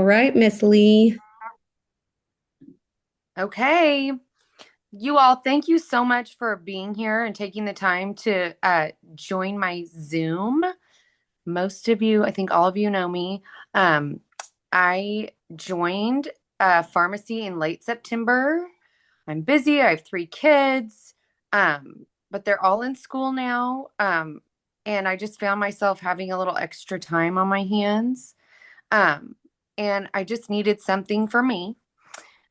All right, Miss Leigh. Okay. You all, thank you so much for being here and taking the time to join my Zoom. Most of you, I think all of you know me. Um, I joined pharmacy in late September. I'm busy. I have three kids, but they're all in school now. And I just found myself having a little extra time on my hands. Um, and I just needed something for me.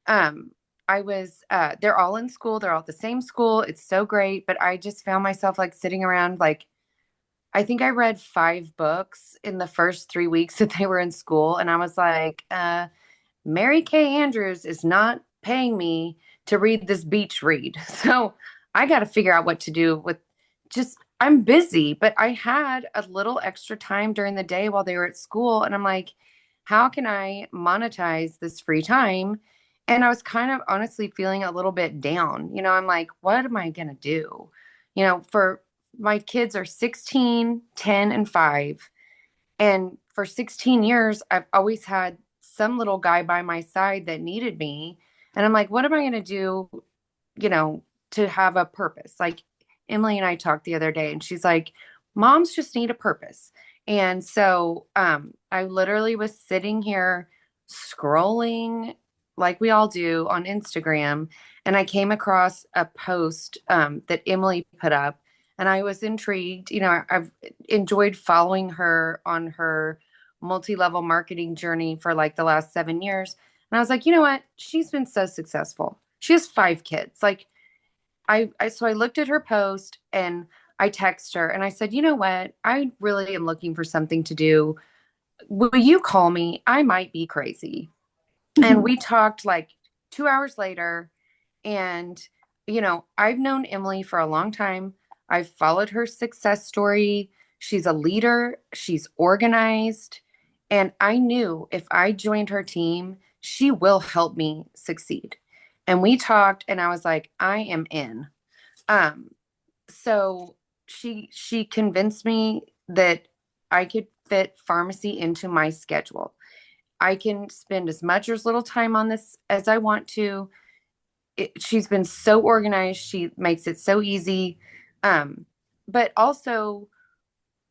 Um, they're all in school, they're all at the same school. It's so great, but I just found myself like sitting around, like, I think I read five books in the first 3 weeks that they were in school. And I was like, Mary Kay Andrews is not paying me to read this beach read. So I got to figure out what to do with I'm busy, but I had a little extra time during the day while they were at school. And I'm like, how can I monetize this free time? And I was kind of honestly feeling a little bit down. I'm like, what am I going to do? For my kids are 16, 10, and 5. And for 16 years, I've always had some little guy by my side that needed me. And I'm like, what am I going to do, you know, to have a purpose? Like Emily and I talked the other day, and she's like, moms just need a purpose. And so I literally was sitting here scrolling like we all do on Instagram. And I came across a post that Emily put up, and I was intrigued. I've enjoyed following her on her multi-level marketing journey for like the last 7 years. And I was like, you know what? She's been so successful. She has five kids. Like so I looked at her post and I texted her and I said, you know what? I really am looking for something to do. Will you call me? I might be crazy. And we talked like 2 hours later. And, I've known Emily for a long time. I've followed her success story. She's a leader, she's organized. And I knew if I joined her team, she will help me succeed. And we talked, and I was like, I am in. Um, so she convinced me that I could fit pharmacy into my schedule. I can spend as much or as little time on this as I want to. She's been so organized. She makes it so easy. Um, but also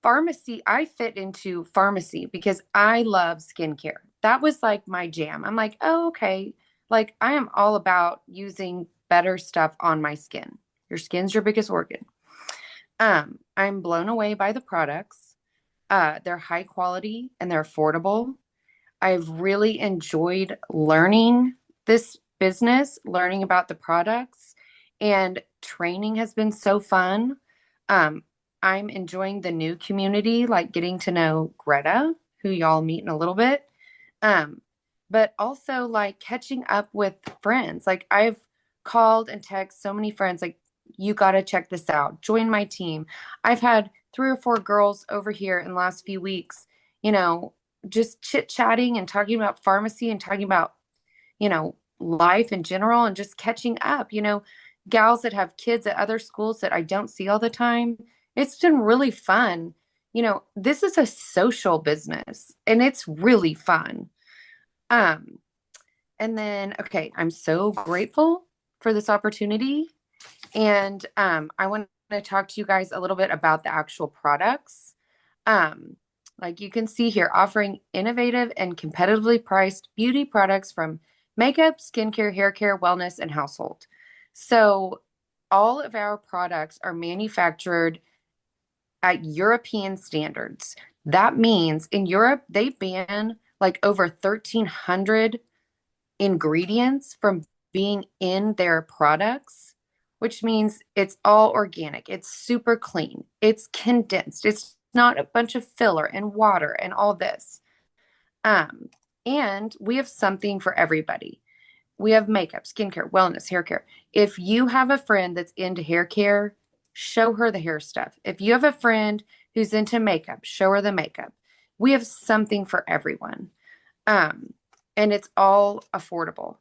pharmacy, I fit into pharmacy because I love skincare. That was like my jam. I'm like, oh, okay. Like I am all about using better stuff on my skin. Your skin's your biggest organ. I'm blown away by the products. They're high quality and they're affordable. I've really enjoyed learning this business, learning about the products, and training has been so fun. Um, I'm enjoying the new community, like getting to know Greta, who y'all meet in a little bit. Um, but also like catching up with friends. Like I've called and texted so many friends, like, you got to check this out. Join my team. I've had three or four girls over here in the last few weeks, you know, just chit chatting and talking about pharmacy and talking about, life in general and just catching up, gals that have kids at other schools that I don't see all the time. It's been really fun. This is a social business and it's really fun. Um, and then, okay, I'm so grateful for this opportunity. And I want to talk to you guys a little bit about the actual products. Um, like you can see here, offering innovative and competitively priced beauty products from makeup, skincare, hair care, wellness, and household. So, all of our products are manufactured at European standards. That means in Europe, they ban like over 1,300 ingredients from being in their products, which means it's all organic, it's super clean, it's condensed, it's not a bunch of filler and water and all this. Um, and we have something for everybody. We have makeup, skincare, wellness, hair care. If you have a friend that's into hair care, show her the hair stuff. If you have a friend who's into makeup, show her the makeup. We have something for everyone. Um, and it's all affordable.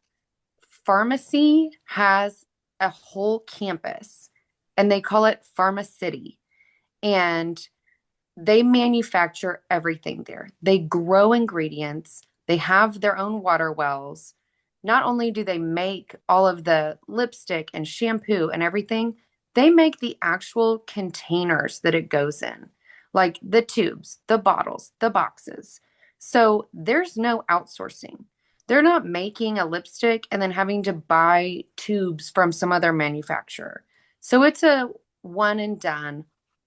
Pharmacy has a whole campus and they call it Pharma City. And they manufacture everything there. They grow ingredients, They have their own water wells. Not only do they make all of the lipstick and shampoo and everything, they make the actual containers that it goes in, like the tubes, the bottles, the boxes. So there's no outsourcing. They're not making a lipstick and then having to buy tubes from some other manufacturer. So it's a one and done,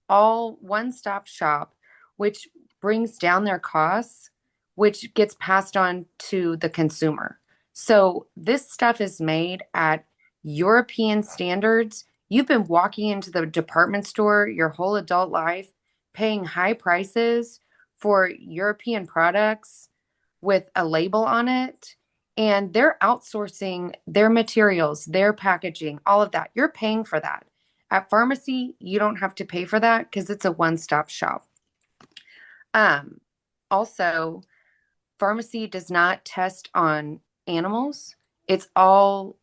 all one stop shop, which brings down their costs, which gets passed on to the consumer. So this stuff is made at European standards. You've been walking into the department store your whole adult life, paying high prices for European products with a label on it. And they're outsourcing their materials, their packaging, all of that. You're paying for that. At pharmacy, you don't have to pay for that because it's a one-stop shop. Um, Also, pharmacy does not test on animals. It's all,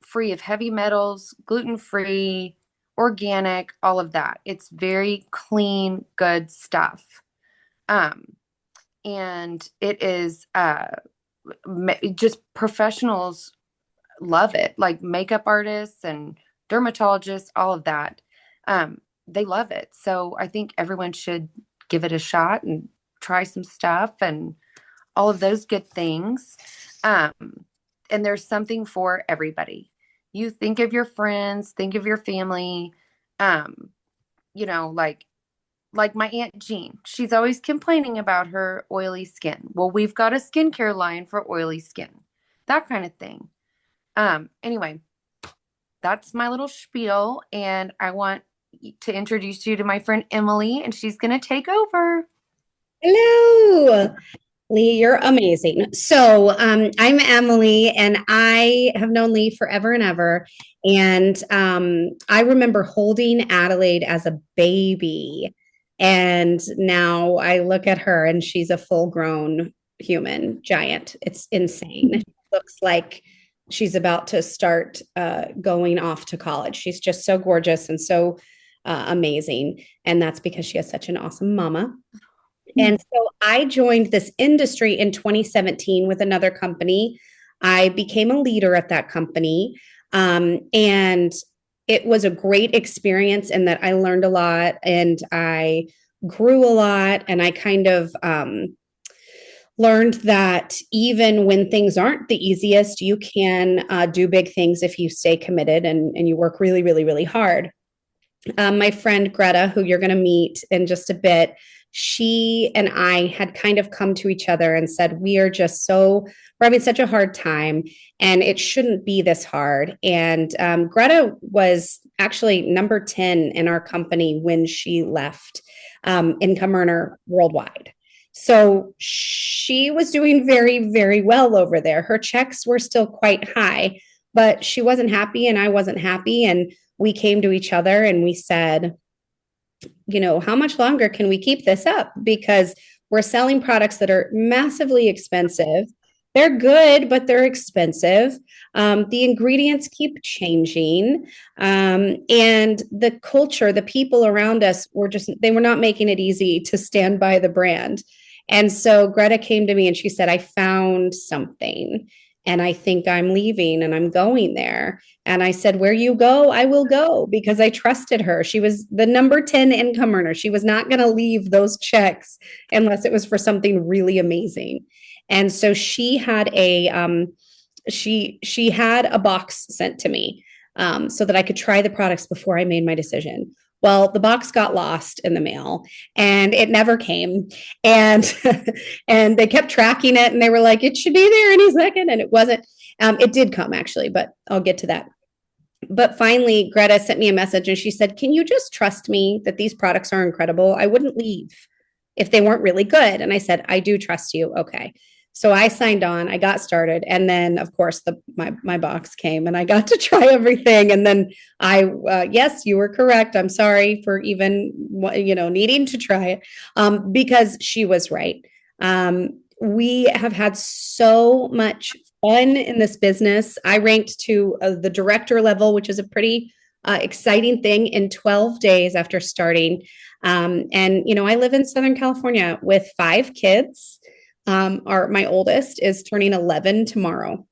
free of heavy metals, gluten-free, organic, all of that. It's very clean, good stuff. Um, and it is just professionals love it, like makeup artists and dermatologists, all of that. They love it. So I think everyone should give it a shot and try some stuff and all of those good things. Um, and there's something for everybody. You think of your friends, think of your family. Um, like my Aunt Jean, she's always complaining about her oily skin. Well, we've got a skincare line for oily skin, that kind of thing. Anyway, that's my little spiel, and I want to introduce you to my friend Emily, and she's going to take over. Hello, Leigh, you're amazing. I'm Emily, and I have known Leigh forever and ever. And I remember holding Adelaide as a baby. And now I look at her, and she's a full grown human giant. It's insane. She looks like she's about to start going off to college. She's just so gorgeous and so amazing. And that's because she has such an awesome mama. And so I joined this industry in 2017 with another company. I became a leader at that company. And it was a great experience in that I learned a lot and I grew a lot. And I kind of learned that even when things aren't the easiest, you can do big things if you stay committed and you work really, really, really hard. My friend Greta, who you're going to meet in just a bit, she and I had kind of come to each other and said, we're having such a hard time and it shouldn't be this hard. And Greta was actually number 10 in our company when she left income earner worldwide. So she was doing very, very well over there. Her checks were still quite high, but she wasn't happy and I wasn't happy. And we came to each other and we said, how much longer can we keep this up? Because we're selling products that are massively expensive. They're good, but they're expensive. The ingredients keep changing. And the culture, the people around us they were not making it easy to stand by the brand. And so Greta came to me and she said, I found something and I think I'm leaving and I'm going there. And I said, where you go, I will go because I trusted her. She was the number 10 income earner. She was not going to leave those checks unless it was for something really amazing. And so she had a box sent to me so that I could try the products before I made my decision. Well, the box got lost in the mail and it never came. And and they kept tracking it and they were like, it should be there any second. And it wasn't. It did come actually, but I'll get to that. But finally, Greta sent me a message and she said, can you just trust me that these products are incredible? I wouldn't leave if they weren't really good. And I said, I do trust you. Okay. So I signed on, I got started. And then of course my box came and I got to try everything. And then yes, you were correct. I'm sorry for even, needing to try it because she was right. We have had so much fun in this business. I ranked to the director level, which is a pretty exciting thing in 12 days after starting. And I live in Southern California with 5 kids. my oldest is turning 11 tomorrow.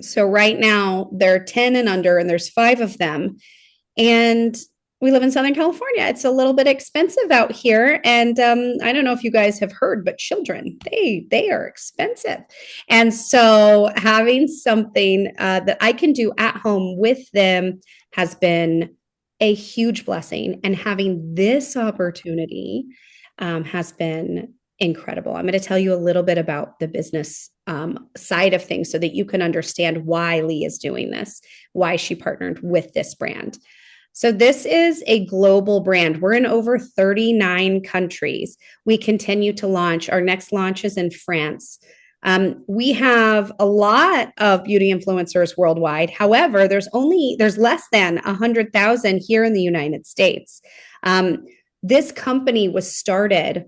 So right now they're 10 and under, and there's five of them. And we live in Southern California. It's a little bit expensive out here. And I don't know if you guys have heard, but children, they are expensive. And so having something that I can do at home with them has been a huge blessing. And having this opportunity has been incredible. I'm going to tell you a little bit about the business side of things so that you can understand why Leigh is doing this, why she partnered with this brand. So this is a global brand. We're in over 39 countries. We continue to launch. Our next launch is in France. We have a lot of beauty influencers worldwide. However, there's less than 100,000 here in the United States. This company was started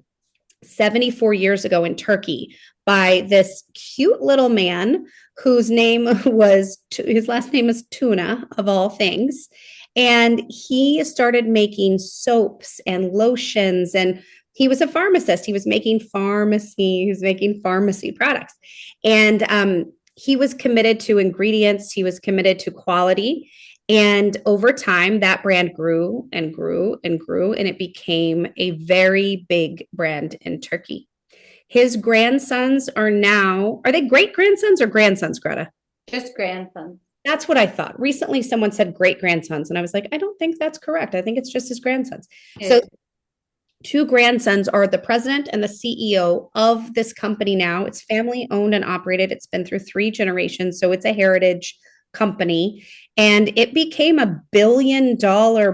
74 years ago in Turkey by this cute little man whose his last name is Tuna, of all things. And he started making soaps and lotions, and he was a pharmacist. He was making pharmacy products. And he was committed to ingredients. He was committed to quality. And over time, that brand grew and grew and grew, and it became a very big brand in Turkey. His grandsons are they great grandsons or grandsons, Greta? Just grandsons. That's what I thought. Recently, someone said great grandsons, and I was like, I don't think that's correct. I think it's just his grandsons. So, two grandsons are the president and the CEO of this company now. It's family owned and operated. It's been through 3 generations, so it's a heritage company. And it became a $1 billion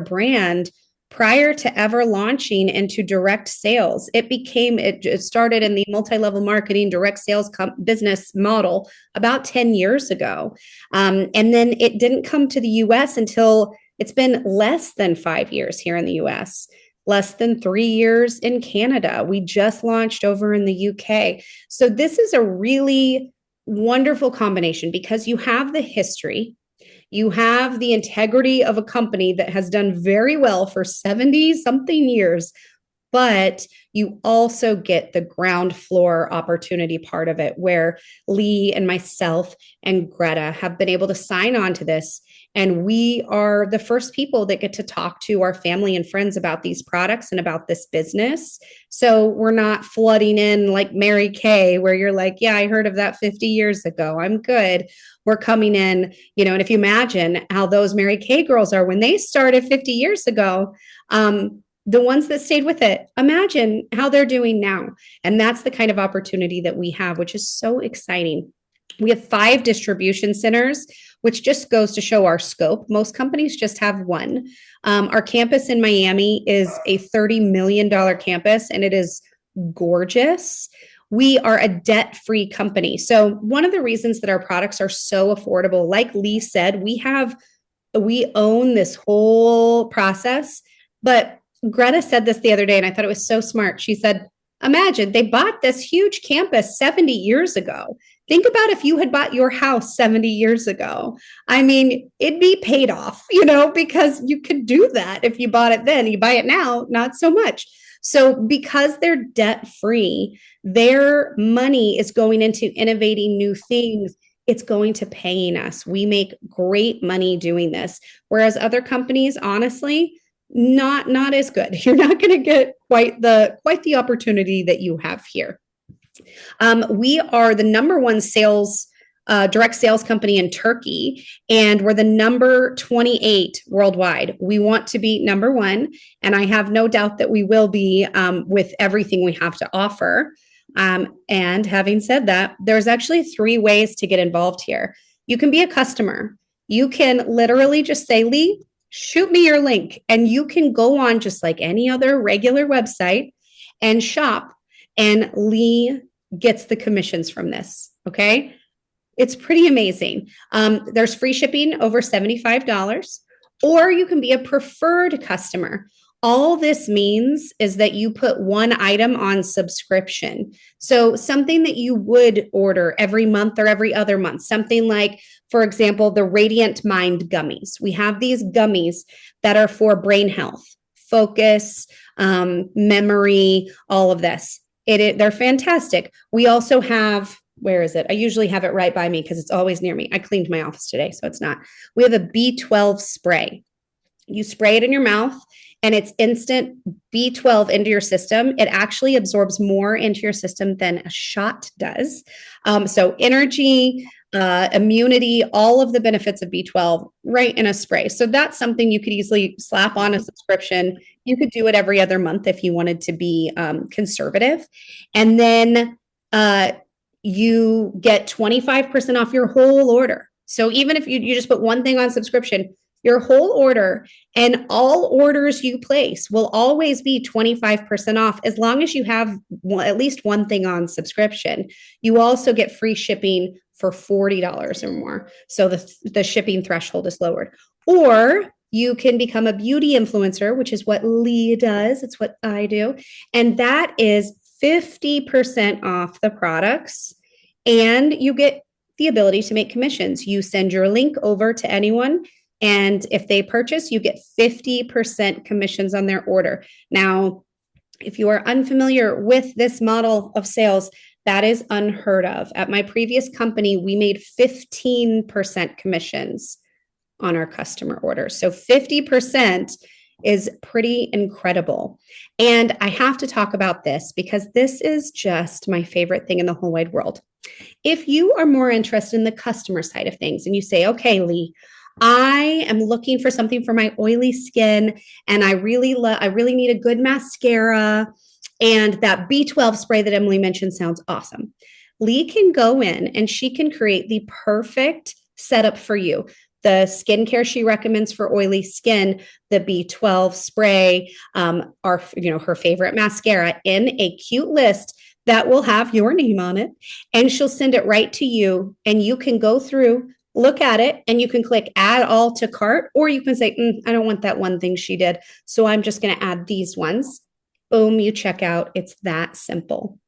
brand prior to ever launching into direct sales. It started in the multi-level marketing direct sales business model about 10 years ago. And then it didn't come to the US until it's been less than 5 years here in the US, less than 3 years in Canada. We just launched over in the UK. So this is a really wonderful combination because you have the history. You have the integrity of a company that has done very well for 70 something years, but you also get the ground floor opportunity part of it where Leigh and myself and Greta have been able to sign on to this. And we are the first people that get to talk to our family and friends about these products and about this business. So we're not flooding in like Mary Kay, where you're like, yeah, I heard of that 50 years ago. I'm good. We're coming in, and if you imagine how those Mary Kay girls are when they started 50 years ago, the ones that stayed with it, imagine how they're doing now. And that's the kind of opportunity that we have, which is so exciting. We have 5 distribution centers, which just goes to show our scope. Most companies just have one. Our campus in Miami is a $30 million campus, and it is gorgeous. We are a debt-free company. So one of the reasons that our products are so affordable, like Leigh said, we own this whole process. But Greta said this the other day, and I thought it was so smart. She said, imagine they bought this huge campus 70 years ago. Think about if you had bought your house 70 years ago. I mean, it'd be paid off, because you could do that if you bought it then. You buy it now, not so much. So because they're debt free, their money is going into innovating new things. It's going to paying us. We make great money doing this. Whereas other companies, honestly, not as good. You're not going to get quite the opportunity that you have here. We are the number one direct sales company in Turkey, and we're the number 28 worldwide. We want to be number 1, and I have no doubt that we will be with everything we have to offer. And having said that, there's actually 3 ways to get involved here. You can be a customer. You can literally just say, Leigh, shoot me your link, and you can go on just like any other regular website and shop, and Leigh gets the commissions from this. Okay. It's pretty amazing. There's free shipping over $75, or you can be a preferred customer. All this means is that you put one item on subscription. So something that you would order every month or every other month, something like, for example, the Radiant Mind gummies. We have these gummies that are for brain health, focus, memory, all of this. They're fantastic. We also have, where is it? I usually have it right by me because it's always near me. I cleaned my office today, so it's not. We have a B12 spray. You spray it in your mouth and it's instant B12 into your system. It actually absorbs more into your system than a shot does. So, energy, immunity, all of the benefits of B12 right in a spray. So, that's something you could easily slap on a subscription. You could do it every other month if you wanted to be conservative. And then you get 25% off your whole order. So, even if you just put one thing on subscription, your whole order and all orders you place will always be 25% off as long as you have at least one thing on subscription. You also get free shipping for $40 or more. So the shipping threshold is lowered. Or you can become a beauty influencer, which is what Leigh does. It's what I do. And that is 50% off the products. And you get the ability to make commissions. You send your link over to anyone, and if they purchase, you get 50% commissions on their order. Now, if you are unfamiliar with this model of sales, that is unheard of. At my previous company, we made 15% commissions on our customer orders. So 50% is pretty incredible. And I have to talk about this because this is just my favorite thing in the whole wide world. If you are more interested in the customer side of things and you say, okay, Leigh, I am looking for something for my oily skin and I really need a good mascara, and that B12 spray that Emily mentioned sounds awesome. Leigh can go in and she can create the perfect setup for you. The skincare she recommends for oily skin, the B12 spray, her favorite mascara in a cute list that will have your name on it, and she'll send it right to you, and you can go through, look at it, and you can click add all to cart, or you can say, I don't want that one thing she did, so I'm just going to add these ones. Boom, you check out. It's that simple.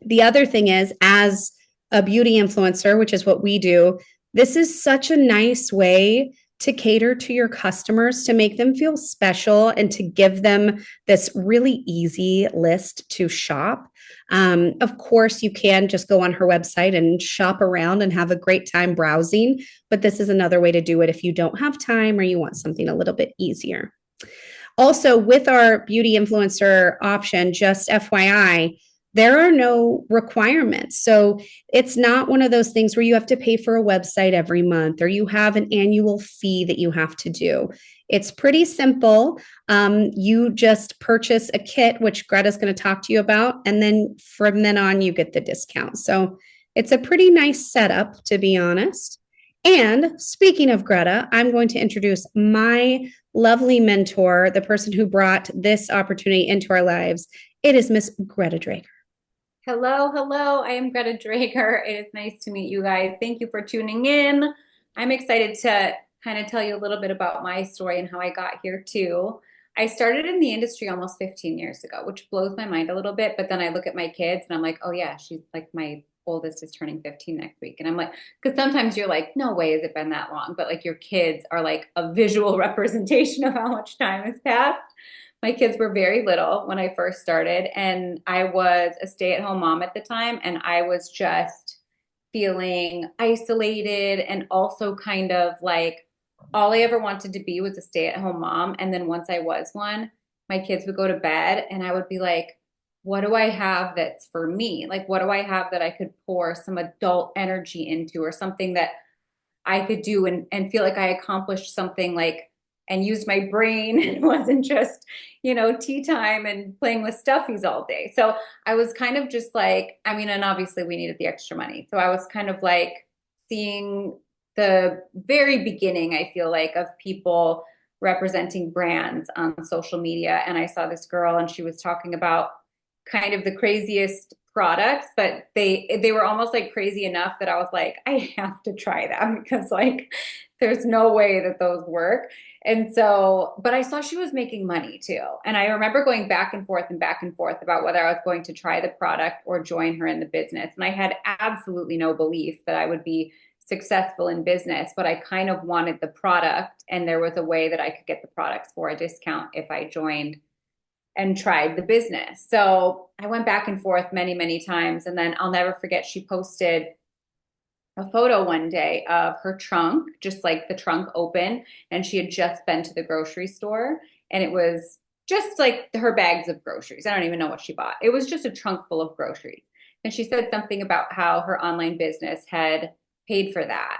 The other thing is, as a beauty influencer, which is what we do, this is such a nice way to cater to your customers, to make them feel special and to give them this really easy list to shop. Of course, you can just go on her website and shop around and have a great time browsing, but this is another way to do it if you don't have time or you want something a little bit easier. Also, with our beauty influencer option, just FYI, there are no requirements. So it's not one of those things where you have to pay for a website every month or you have an annual fee that you have to do. It's pretty simple. You just purchase a kit, which Greta's going to talk to you about, and then from then on, you get the discount. So it's a pretty nice setup, to be honest. And speaking of Greta, I'm going to introduce my lovely mentor, the person who brought this opportunity into our lives. It is Miss Greta Drager. Hello, hello. I am Greta Drager. It is nice to meet you guys. Thank you for tuning in. I'm excited to kind of tell you a little bit about my story and how I got here too. I started in the industry almost 15 years ago, which blows my mind a little bit. But then I look at my kids and I'm like, oh yeah, she's like my oldest is turning 15 next week. And I'm like, because sometimes you're like, no way has it been that long. But like your kids are like a visual representation of how much time has passed. My kids were very little when I first started, and I was a stay-at-home mom at the time, and I was just feeling isolated and also kind of like all I ever wanted to be was a stay-at-home mom. And then once I was one, my kids would go to bed and I would be like, what do I have that's for me? Like, what do I have that I could pour some adult energy into, or something that I could do and feel like I accomplished something, like, and used my brain and wasn't just, tea time and playing with stuffies all day. So I was kind of just like, I mean, and obviously we needed the extra money. So I was kind of like seeing the very beginning, I feel like, of people representing brands on social media. And I saw this girl and she was talking about kind of the craziest products, but they were almost like crazy enough that I was like, I have to try them because like there's no way that those work. And so, but I saw she was making money too. And I remember going back and forth about whether I was going to try the product or join her in the business. And I had absolutely no belief that I would be successful in business, but I kind of wanted the product, and there was a way that I could get the products for a discount if I joined and tried the business. So I went back and forth many, many times. And then I'll never forget, she posted a photo one day of her trunk, just like the trunk open, and she had just been to the grocery store, and it was just like her bags of groceries. I don't even know what she bought. It was just a trunk full of groceries. And she said something about how her online business had paid for that.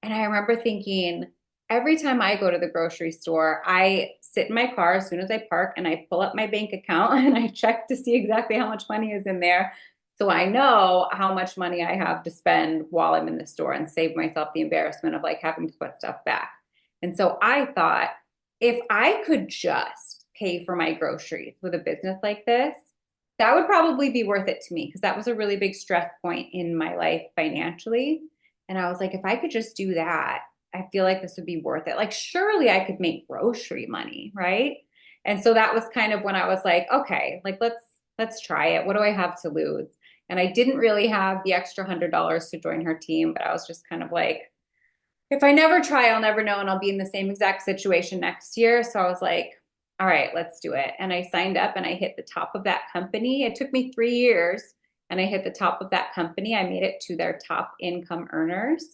And I remember thinking, every time I go to the grocery store, I sit in my car as soon as I park and I pull up my bank account and I check to see exactly how much money is in there. So I know how much money I have to spend while I'm in the store and save myself the embarrassment of like having to put stuff back. And so I thought, if I could just pay for my groceries with a business like this, that would probably be worth it to me, because that was a really big stress point in my life financially. And I was like, if I could just do that, I feel like this would be worth it. Like, surely I could make grocery money, right? And so that was kind of when I was like, okay, like let's try it. What do I have to lose? And I didn't really have the extra $100 to join her team, but I was just kind of like, if I never try, I'll never know, and I'll be in the same exact situation next year. So I was like, all right, let's do it. And I signed up and I hit the top of that company. It took me 3 years, and I hit the top of that company. I made it to their top income earners.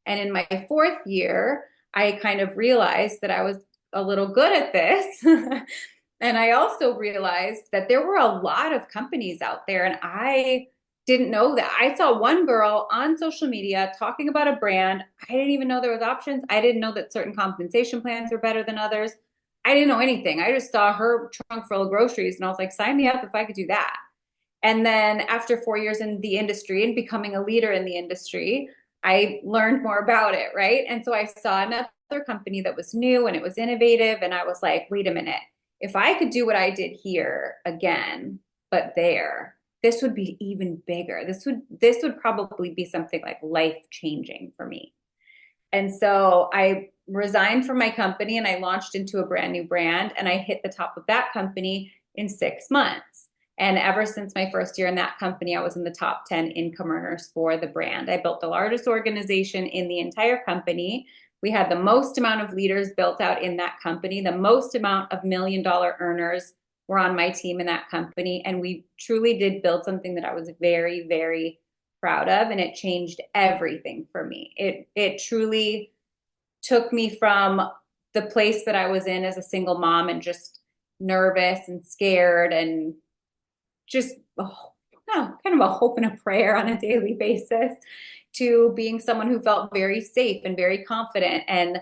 And in my 4th year, I kind of realized that I was a little good at this. And I also realized that there were a lot of companies out there, and I didn't know that. I saw one girl on social media talking about a brand. I didn't even know there was options. I didn't know that certain compensation plans were better than others. I didn't know anything. I just saw her trunk full of groceries and I was like, sign me up if I could do that. And then after 4 years in the industry and becoming a leader in the industry, I learned more about it, right? And so I saw another company that was new and it was innovative. And I was like, wait a minute, if I could do what I did here again, but there, this would be even bigger. This would probably be something like life changing for me. And so I resigned from my company and I launched into a brand new brand, and I hit the top of that company in 6 months. And ever since my first year in that company, I was in the top 10 income earners for the brand. I built the largest organization in the entire company. We had the most amount of leaders built out in that company. The most amount of $1 million earners were on my team in that company. And we truly did build something that I was very, very proud of. And it changed everything for me. It truly took me from the place that I was in as a single mom and just nervous and scared and just kind of a hope and a prayer on a daily basis, to being someone who felt very safe and very confident. And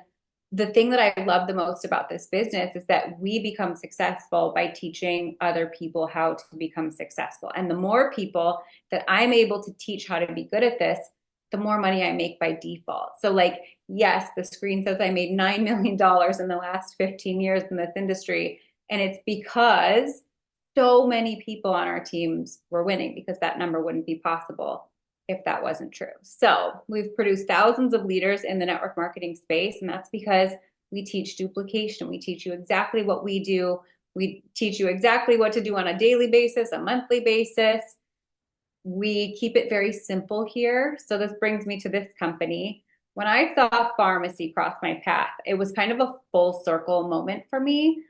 the thing that I love the most about this business is that we become successful by teaching other people how to become successful. And the more people that I'm able to teach how to be good at this, the more money I make by default. So like, yes, the screen says I made $9 million in the last 15 years in this industry. And it's because so many people on our teams were winning, because that number wouldn't be possible if that wasn't true. So we've produced thousands of leaders in the network marketing space, and that's because we teach duplication. We teach you exactly what we do. We teach you exactly what to do on a daily basis, a monthly basis. We keep it very simple here. So this brings me to this company. When I saw pharmacy cross my path, it was kind of a full circle moment for me,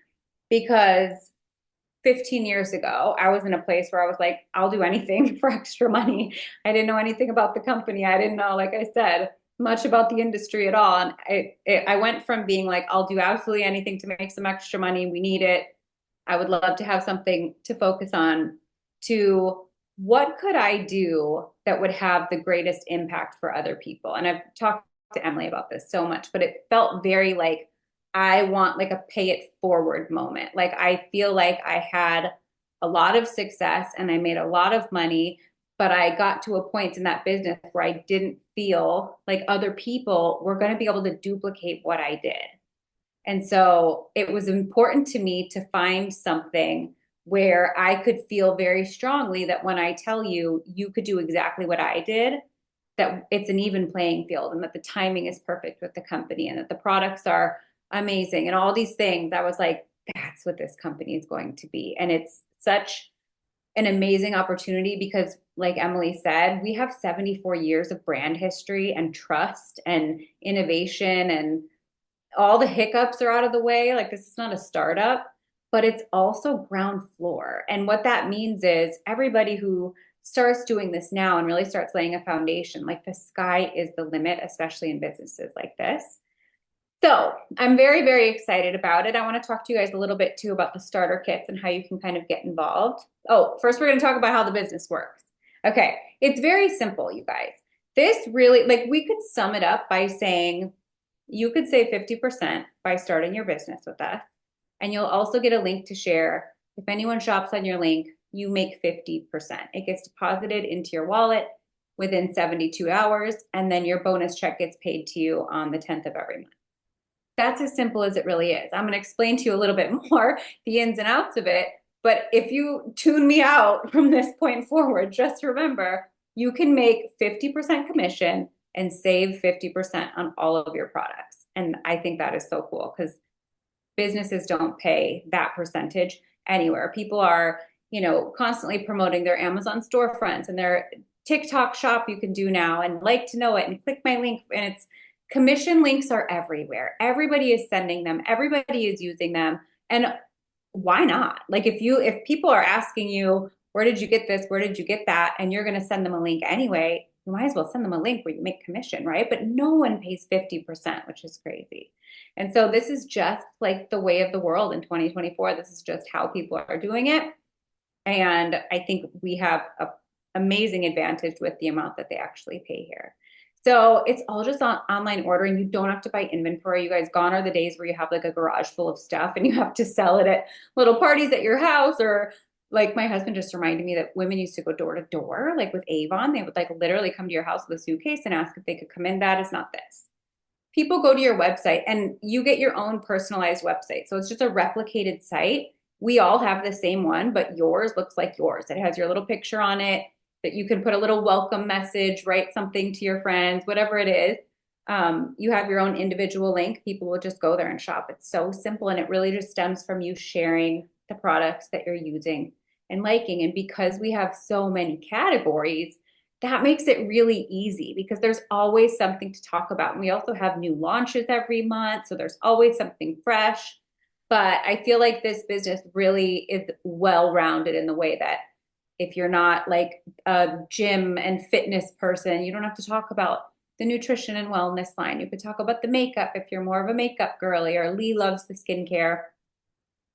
because 15 years ago, I was in a place where I was like, I'll do anything for extra money. I didn't know anything about the company. I didn't know, like I said, much about the industry at all. And I went from being like, I'll do absolutely anything to make some extra money. We need it. I would love to have something to focus on, to what could I do that would have the greatest impact for other people? And I've talked to Emily about this so much, but it felt very like, I want like a pay it forward moment. Like, I feel like I had a lot of success and I made a lot of money, but I got to a point in that business where I didn't feel like other people were going to be able to duplicate what I did. And so it was important to me to find something where I could feel very strongly that when I tell you, you could do exactly what I did, that it's an even playing field, and that the timing is perfect with the company, and that the products are amazing and all these things. I was like, that's what this company is going to be. And it's such an amazing opportunity because, like Emily said, we have 74 years of brand history and trust and innovation, and all the hiccups are out of the way. Like, this is not a startup, but it's also ground floor. And what that means is everybody who starts doing this now and really starts laying a foundation, like the sky is the limit, especially in businesses like this. So I'm very, very excited about it. I want to talk to you guys a little bit too about the starter kits and how you can kind of get involved. Oh, first we're going to talk about how the business works. Okay, it's very simple, you guys. This really, like, we could sum it up by saying you could save 50% by starting your business with us. And you'll also get a link to share. If anyone shops on your link, you make 50%. It gets deposited into your wallet within 72 hours, and then your bonus check gets paid to you on the 10th of every month. That's as simple as it really is. I'm going to explain to you a little bit more the ins and outs of it. But if you tune me out from this point forward, just remember, you can make 50% commission and save 50% on all of your products. And I think that is so cool because businesses don't pay that percentage anywhere. People are, constantly promoting their Amazon storefronts and their TikTok shop you can do now and like to know it and click my link. And it's commission links are everywhere. Everybody is sending them. Everybody is using them. And why not? Like if people are asking you, where did you get this? Where did you get that? And you're going to send them a link anyway, you might as well send them a link where you make commission, right? But no one pays 50%, which is crazy. And so this is just like the way of the world in 2024. This is just how people are doing it. And I think we have an amazing advantage with the amount that they actually pay here. So it's all just on online ordering. You don't have to buy inventory. You guys, gone are the days where you have like a garage full of stuff and you have to sell it at little parties at your house. Or like my husband just reminded me that women used to go door to door, like with Avon. They would like literally come to your house with a suitcase and ask if they could come in. That is not this. People go to your website and you get your own personalized website. So it's just a replicated site. We all have the same one, but yours looks like yours. It has your little picture on it that you can put a little welcome message, write something to your friends, whatever it is. You have your own individual link. People will just go there and shop. It's so simple. And it really just stems from you sharing the products that you're using and liking. And because we have so many categories, that makes it really easy because there's always something to talk about. And we also have new launches every month. So there's always something fresh. But I feel like this business really is well-rounded in the way that if you're not like a gym and fitness person, you don't have to talk about the nutrition and wellness line. You could talk about the makeup if you're more of a makeup girly, or Leigh loves the skincare.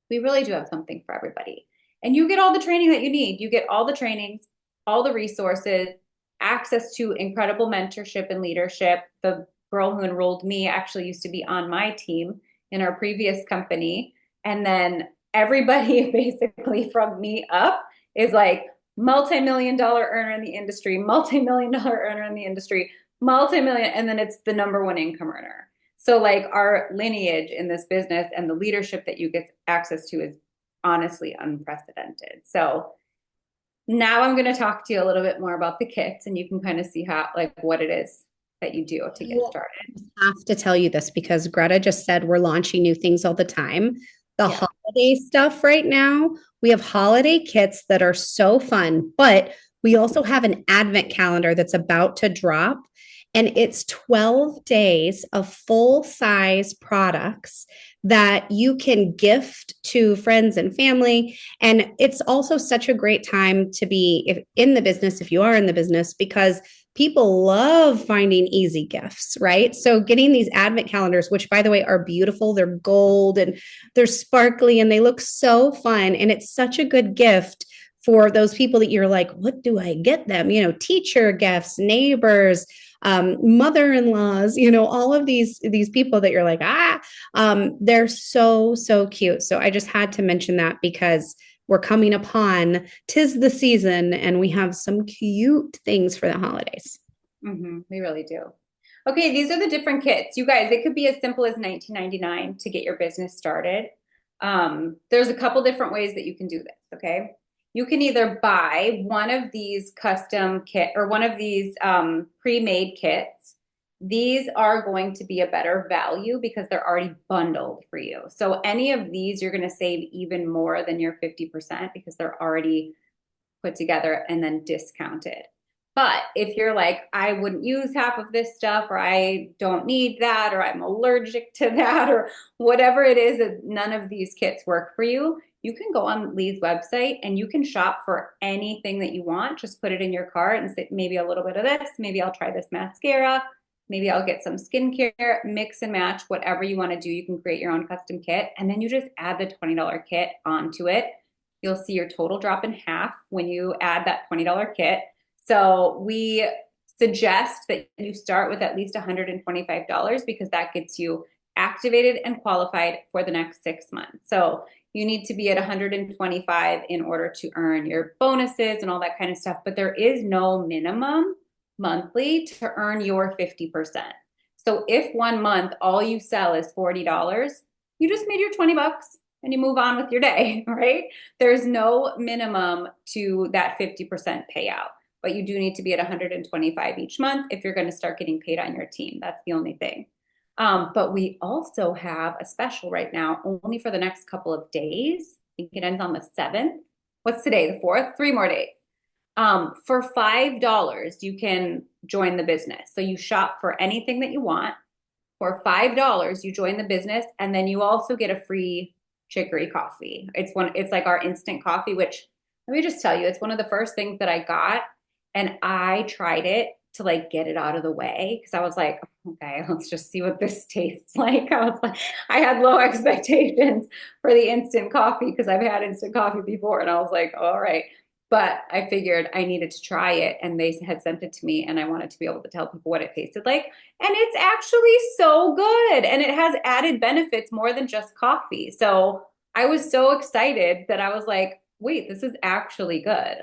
We really do have something for everybody. And you get all the training that you need. You get all the trainings, all the resources, access to incredible mentorship and leadership. The girl who enrolled me actually used to be on my team in our previous company. And then everybody basically from me up is like multi-million-dollar earner in the industry, multi-million-dollar earner in the industry, multi-million, and then it's the number one income earner. So like our lineage in this business and the leadership that you get access to is honestly unprecedented. So now I'm going to talk to you a little bit more about the kits and you can kind of see how, like, what it is that you do to get started. I have to tell you this because Greta just said we're launching new things all the time. The holiday stuff right now, we have holiday kits that are so fun, but we also have an advent calendar that's about to drop. And it's 12 days of full size products that you can gift to friends and family. And it's also such a great time to be in the business, if you are in the business, because people love finding easy gifts, right? So getting these advent calendars, which by the way are beautiful, they're gold and they're sparkly and they look so fun. And it's such a good gift for those people that you're like, what do I get them? Teacher gifts, neighbors, mother-in-laws, all of these people that you're like, they're so cute. So I just had to mention that because we're coming upon 'tis the season and we have some cute things for the holidays. We really do. Okay, these are the different kits. You guys, it could be as simple as $19.99 to get your business started. There's a couple different ways that you can do this, okay? You can either buy one of these custom kit or one of these pre-made kits. These are going to be a better value because they're already bundled for you. So any of these, you're going to save even more than your 50% because they're already put together and then discounted. But if you're like, I wouldn't use half of this stuff, or I don't need that, or I'm allergic to that, or whatever it is that none of these kits work for you, you can go on Leigh's website and you can shop for anything that you want. Just put it in your cart and say, maybe a little bit of this, maybe I'll try this mascara, maybe I'll get some skincare, mix and match, whatever you want to do. You can create your own custom kit, and then you just add the $20 kit onto it. You'll see your total drop in half when you add that $20 kit. So we suggest that you start with at least $125 because that gets you activated and qualified for the next 6 months. So you need to be at 125 in order to earn your bonuses and all that kind of stuff. But there is no minimum monthly to earn your 50%. So if 1 month all you sell is $40, you just made your 20 bucks and you move on with your day, right? There's no minimum to that 50% payout, but you do need to be at 125 each month if you're going to start getting paid on your team. That's the only thing. But we also have a special right now, only for the next couple of days. I think it ends on the 7th. What's today? The 4th? 3 more days. For $5, you can join the business. So you shop for anything that you want. For $5, you join the business, and then you also get a free chicory coffee. It's like our instant coffee, which let me just tell you, it's one of the first things that I got, and I tried it to like get it out of the way because I was like, okay, let's just see what this tastes like. I had low expectations for the instant coffee because I've had instant coffee before, and I was like, all right. But I figured I needed to try it, and they had sent it to me, and I wanted to be able to tell people what it tasted like. And it's actually so good, and it has added benefits more than just coffee. So I was so excited that I was like, wait, this is actually good.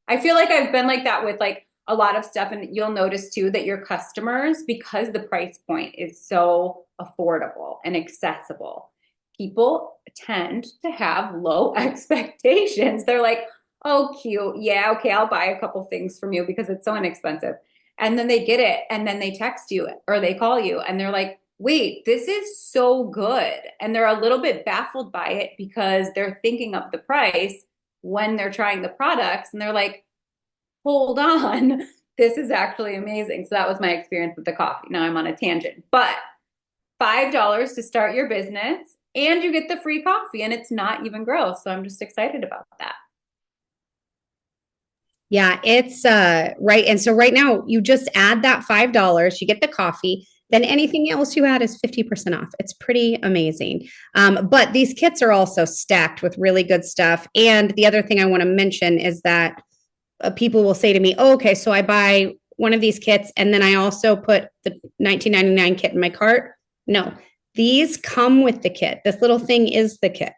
I feel like I've been like that with like a lot of stuff, and you'll notice too that your customers, because the price point is so affordable and accessible, people tend to have low expectations. They're like, oh, cute. Yeah, okay, I'll buy a couple things from you because it's so inexpensive. And then they get it, and then they text you or they call you, and they're like, wait, this is so good. And they're a little bit baffled by it because they're thinking of the price when they're trying the products, and they're like, hold on, this is actually amazing. So that was my experience with the coffee. Now I'm on a tangent, but $5 to start your business, and you get the free coffee, and it's not even gross. So I'm just excited about that. Yeah, it's right. And so right now you just add that $5, you get the coffee, then anything else you add is 50% off. It's pretty amazing. But these kits are also stacked with really good stuff. And the other thing I want to mention is that people will say to me, oh, okay, so I buy one of these kits and then I also put the $19.99 kit in my cart. No, these come with the kit. This little thing is the kit.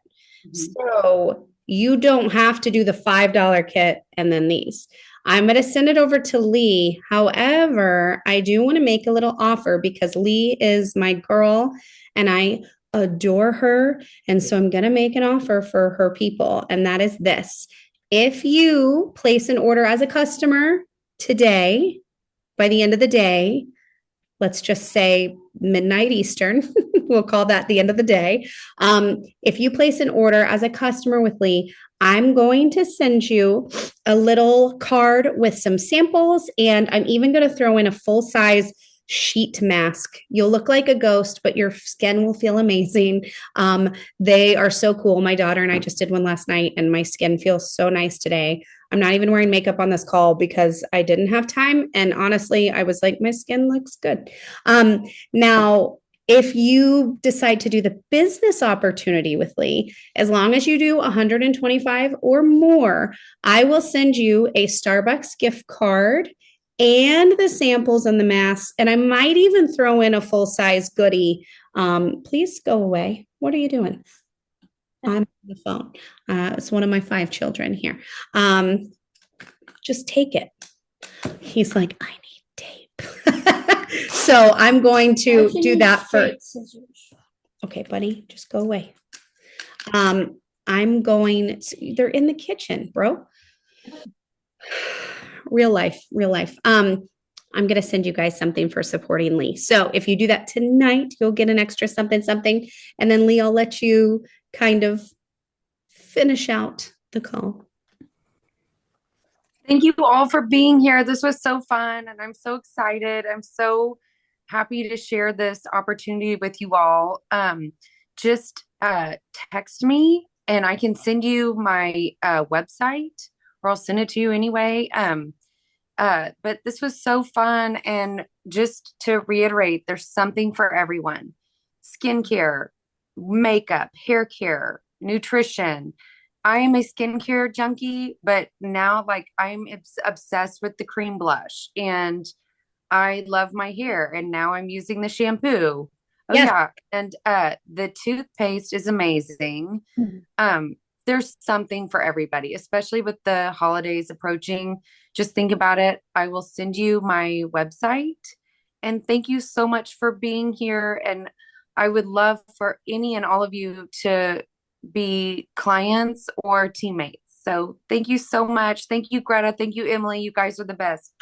So you don't have to do the $5 kit and then these. I'm going to send it over to Leigh. However, I do want to make a little offer because Leigh is my girl and I adore her. And so I'm going to make an offer for her people. And that is this. If you place an order as a customer today, by the end of the day, let's just say midnight Eastern, we'll call that the end of the day. If you place an order as a customer with Leigh, I'm going to send you a little card with some samples, and I'm even going to throw in a full-size sheet mask. You'll look like a ghost, but your skin will feel amazing. They are so cool. My daughter and I just did one last night, and my skin feels so nice today. I'm not even wearing makeup on this call because I didn't have time. And honestly, I was like, my skin looks good. Now, if you decide to do the business opportunity with Leigh, as long as you do 125 or more, I will send you a Starbucks gift card and the samples and the masks. And I might even throw in a full-size goodie. Please go away. What are you doing? I'm on the phone. It's one of my 5 children here. Just take it. He's like, I need tape. So I'm going to do that for. Okay, buddy, just go away. I'm going to, they're in the kitchen, bro. Real life, real life. I'm going to send you guys something for supporting Leigh. So if you do that tonight, you'll get an extra something, something. And then Leigh, I'll let you kind of finish out the call. Thank you all for being here. This was so fun, and I'm so excited. I'm so happy to share this opportunity with you all. Just text me and I can send you my website, or I'll send it to you anyway. But this was so fun. And just to reiterate, there's something for everyone: skincare, makeup, hair care, nutrition. I am a skincare junkie, but now like I'm obsessed with the cream blush, and I love my hair, and now I'm using the shampoo. Oh Yes. yeah, and the toothpaste is amazing. Um, there's something for everybody, especially with the holidays approaching. Just think about it. I will send you my website. And thank you so much for being here. And I would love for any and all of you to be clients or teammates. So thank you so much. Thank you, Greta. Thank you, Emily. You guys are the best.